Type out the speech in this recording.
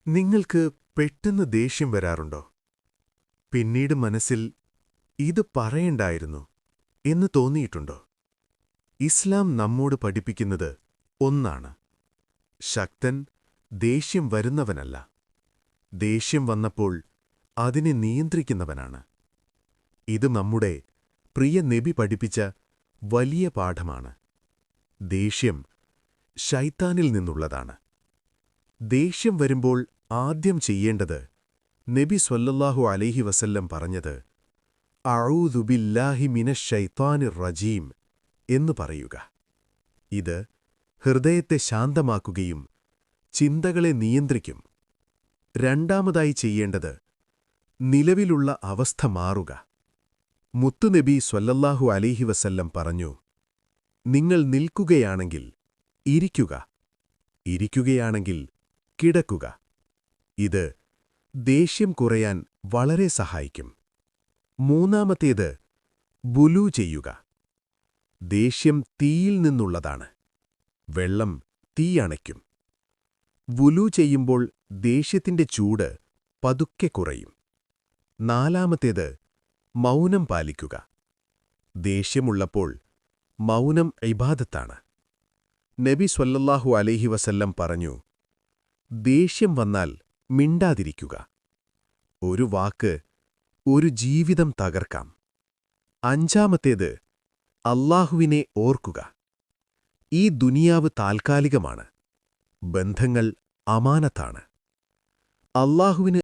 നിങ്ങൾക്ക് പെട്ടെന്ന് ദേഷ്യം വരാറുണ്ടോ? പിന്നീട് മനസ്സിൽ ഇത് പറയണ്ടായിരുന്നു എന്ന് തോന്നിയിട്ടുണ്ടോ? ഇസ്ലാം നമ്മോട് പഠിപ്പിക്കുന്നത് ഒന്നാണ്. ശക്തൻ ദേഷ്യം വരുന്നവനല്ല, ദേഷ്യം വന്നപ്പോൾ അതിനെ നിയന്ത്രിക്കുന്നവനാണ്. ഇത് നമ്മുടെ പ്രിയ നബി പഠിപ്പിച്ച വലിയ പാഠമാണ്. ദേഷ്യം ശൈത്താനിൽ നിന്നുള്ളതാണ്. ദേഷ്യം വരുമ്പോൾ ആദ്യം ചെയ്യേണ്ടത് നബി സ്വല്ലല്ലാഹു അലൈഹി വസല്ലം പറഞ്ഞത് അഊദു ബില്ലാഹി മിനശ്ശൈത്വാനിർ റജീം എന്ന് പറയുക. ഇത് ഹൃദയത്തെ ശാന്തമാക്കുകയും ചിന്തകളെ നിയന്ത്രിക്കും. രണ്ടാമതായി ചെയ്യേണ്ടത് നിലവിലുള്ള അവസ്ഥ മാറുക. മുത്തുനബി സ്വല്ലല്ലാഹു അലൈഹി വസല്ലം പറഞ്ഞു, നിങ്ങൾ നിൽക്കുകയാണെങ്കിൽ ഇരിക്കുക, ഇരിക്കുകയാണെങ്കിൽ കിടക്കുക. ഇത് ദേഷ്യം കുറയാൻ വളരെ സഹായിക്കും. മൂന്നാമത്തേത് ബുലൂ ചെയ്യുക. ദേഷ്യം തീയിൽ നിന്നുള്ളതാണ്. വെള്ളം തീ അണയ്ക്കും. വുലൂ ചെയ്യുമ്പോൾ ദേഷ്യത്തിന്റെ ചൂട് പതുക്കെ കുറയും. നാലാമത്തേത് മൗനം പാലിക്കുക. ദേഷ്യമുള്ളപ്പോൾ മൗനം ഇബാദത്താണ്. നബി സ്വല്ലല്ലാഹു അലൈഹി വസല്ലം പറഞ്ഞു, ദേഷ്യം വന്നാൽ മിണ്ടാതിരിക്കുക. ഒരു വാക്ക് ഒരു ജീവിതം തകർക്കാം. അഞ്ചാമത്തേത് അല്ലാഹുവിനെ ഓർക്കുക. ഈ ദുനിയാവ് താൽക്കാലികമാണ്. ബന്ധങ്ങൾ അമാനത്താണ്. അല്ലാഹുവിന്